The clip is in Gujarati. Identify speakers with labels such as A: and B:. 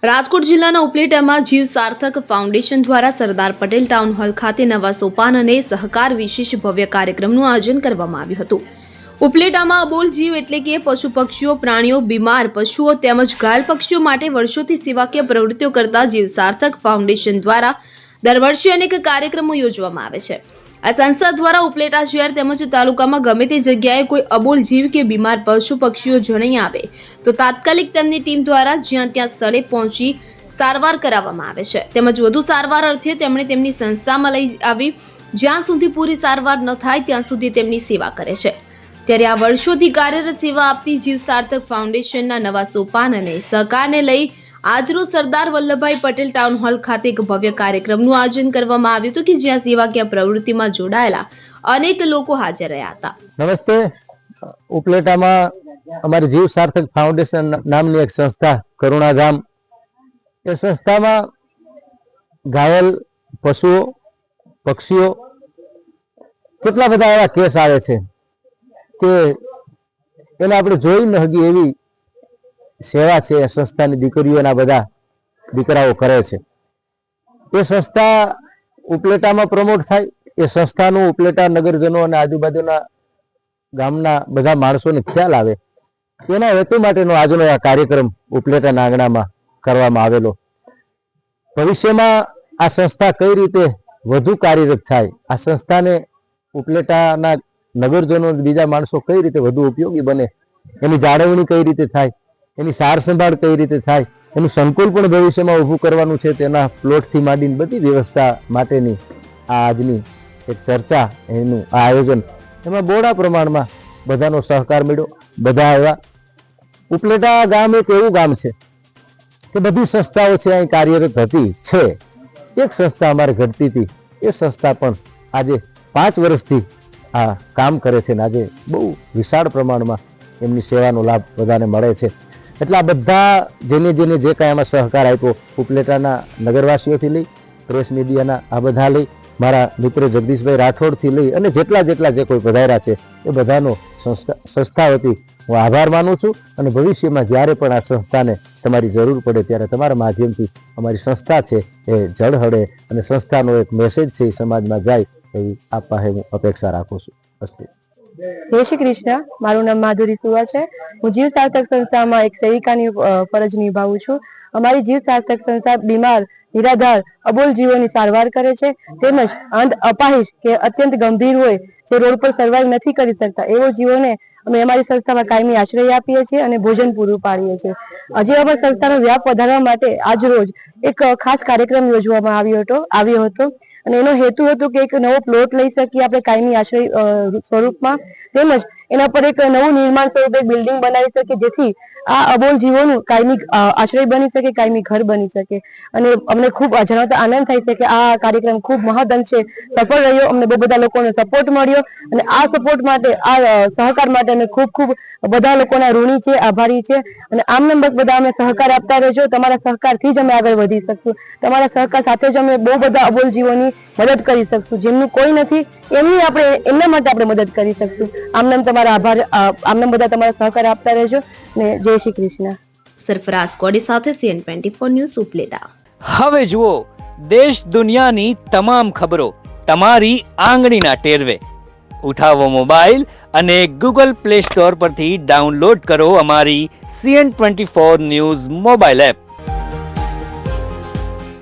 A: રાજકોટ જિલ્લાના ઉપલેટામાં જીવ સાર્થક ફાઉન્ડેશન દ્વારા સરદાર પટેલ ટાઉન હોલ ખાતે નવા સોપાન અને સહકાર વિશેષ ભવ્ય કાર્યક્રમનું આયોજન કરવામાં આવ્યું હતું। ઉપલેટામાં અબોલ જીવ એટલે કે પશુ પક્ષીઓ, પ્રાણીઓ, બીમાર પશુઓ તેમજ ઘાયલ પક્ષીઓ માટે વર્ષોથી સેવાકીય પ્રવૃત્તિઓ કરતા જીવ સાર્થક ફાઉન્ડેશન દ્વારા દર વર્ષે અનેક કાર્યક્રમો યોજવામાં આવે છે। આ સંસ્થા દ્વારા ઉપલેટા શહેર તેમજ તાલુકામાં ગમે તે જગ્યાએ કોઈ અબોલ જીવ કે બીમાર પશુ પક્ષીઓ જણાઈ આવે તો તાત્કાલિક તેમની ટીમ દ્વારા જ્યાં ત્યાં સ્થળે પહોંચી સારવાર કરાવવામાં આવે છે તેમજ વધુ સારવાર અર્થે તેમણે તેમની સંસ્થામાં લઈ આવી જ્યાં સુધી પૂરી સારવાર ન થાય ત્યાં સુધી તેમની સેવા કરે છે। ત્યારે આ વર્ષોથી કાર્યરત સેવા આપતી જીવ સાર્થક ફાઉન્ડેશનના નવા સોપાન અને સહકારને લઈ આજરોજ સરદાર વલ્લભભાઈ પટેલ ટાઉન હોલ ખાતે એક ભવ્ય કાર્યક્રમનું આયોજન કરવામાં આવ્યું હતું કે જ્યાં સેવાકીય પ્રવૃત્તિમાં જોડાયેલા અનેક લોકો હાજર રહ્યા હતા।
B: નમસ્તે, ઉપલેટામાં અમારી જીવ સાર્થક ફાઉન્ડેશન નામની એક સંસ્થા કરુણાધામ, એ સંસ્થામાં ઘાયલ પશુઓ, પક્ષીઓ કેટલા બધા એવા કેસ આવે છે કે એને આપણે જોઈ ન શકીએ એવી સેવા છે એ સંસ્થાની દીકરીઓના બધા દીકરાઓ કરે છે। એ સંસ્થા ઉપલેટામાં પ્રમોટ થાય, એ સંસ્થાનું ઉપલેટા નગરજનો અને આજુબાજુના ગામના બધા માણસોને ખ્યાલ આવે, એના હેતુ માટેનો આજનો આ કાર્યક્રમ ઉપલેટાના આંગણામાં કરવામાં આવેલો। ભવિષ્યમાં આ સંસ્થા કઈ રીતે વધુ કાર્યરત થાય, આ સંસ્થાને ઉપલેટાના નગરજનો બીજા માણસો કઈ રીતે વધુ ઉપયોગી બને, એની જાળવણી કઈ રીતે થાય, એની સાર સંભાળ કઈ રીતે થાય, એનું સંકુલ પણ ભવિષ્યમાં ઊભું કરવાનું છે, તેના પ્લોટથી માંડીને બધી વ્યવસ્થા માટેની આ આજની એક ચર્ચા, એનું આ આયોજન, એમાં બહોળા પ્રમાણમાં બધાનો સહકાર મળ્યો। બધા આવ્યા। ઉપલેટા ગામ એક એવું ગામ છે કે બધી સંસ્થાઓ છે અહીં કાર્યરત હતી છે, એક સંસ્થા અમારે ઘટતી હતી, એ સંસ્થા પણ આજે 5 વર્ષથી આ કામ કરે છે ને આજે બહુ વિશાળ પ્રમાણમાં એમની સેવાનો લાભ બધાને મળે છે। એટલે આ બધા જેને જેને જે કાંઈ આમાં સહકાર આપ્યો, ઉપલેટાના નગરવાસીઓથી લઈ, પ્રેસ મીડિયાના આ બધા લઈ, મારા મિત્ર જગદીશભાઈ રાઠોડથી લઈ અને જેટલા જે કોઈ પધાર્યા છે એ બધાનો સંસ્થા વતી હું આભાર માનું છું। અને ભવિષ્યમાં જ્યારે પણ આ સંસ્થાને તમારી જરૂર પડે ત્યારે તમારા માધ્યમથી અમારી સંસ્થા છે એ ઝળહળે અને સંસ્થાનો એક મેસેજ છે એ સમાજમાં જાય એવી આપ પાસે હું અપેક્ષા રાખું છું। અસ્તુ।
C: જય શ્રી કૃષ્ણ। મારું નામ માધુરી સુવા છે। હું જીવ સાર્થક સંસ્થામાં એક સેવિકાની ફરજ નિભાવું છું। અમારી જીવ સાર્થક સંસ્થા બીમાર, નિરાધાર, અબોલ જીવોની સારવાર કરે છે તેમજ અંધ, અપાહિજ કે અત્યંત ગંભીર હોય, જે રોડ પર સર્વાઈવ નથી કરી શકતા એવો જીવોને અમે અમારી સંસ્થામાં કાયમી આશ્રય આપીએ છીએ અને ભોજન પૂરું પાડીએ છીએ। આજે અમારી સંસ્થાનો વ્યાપ વધારવા માટે આજ રોજ એક ખાસ કાર્યક્રમ યોજવામાં આવ્યો હતો અને એનો હેતુ હતો કે એક નવો પ્લોટ લઈ શકીએ આપણે કાયમી આશ્રય સ્વરૂપમાં, તેમજ એના પર એક નવું નિર્માણ સ્વરૂપે બિલ્ડિંગ બનાવી શકીએ જેથી આ અબોલ જીવોનું કાયમી આશ્રય બની શકે, કાયમી ઘર બની શકે। અને અમને ખૂબ જણાવતા આનંદ થાય છે કે આ કાર્યક્રમ ખૂબ મહદઅંશે સફળ રહ્યો, અમને બહુ બધા લોકોનો સપોર્ટ મળ્યો અને આ સપોર્ટ માટે, આ સહકાર માટે અમે ખૂબ ખૂબ બધા લોકોના ઋણી છે, આભારી છે। અને આમને બસ બધા અમે સહકાર આપતા રહેજો, તમારા સહકારથી જ અમે આગળ વધી શકશું, તમારા સહકાર સાથે જ અમે બહુ બધા અબોલ જીવોની મદદ કરી શકશું, જેમનું કોઈ નથી એમના માટે આપણે મદદ કરી શકશું। આમને તમારા આભાર, આમને બધા તમારા સહકાર આપતા રહેજો ને જય શ્રી કૃષ્ણ।
A: સરફરાઝ કોડી સાથે CN24 ન્યૂઝ ઉપલેટા।
D: હવે જુઓ દેશ દુનિયાની તમામ ખબરો તમારી આંગળીના ટેરવે। ઉઠાવો મોબાઈલ અને Google Play Store પરથી ડાઉનલોડ કરો અમારી CN24 ન્યૂઝ મોબાઈલ એપ।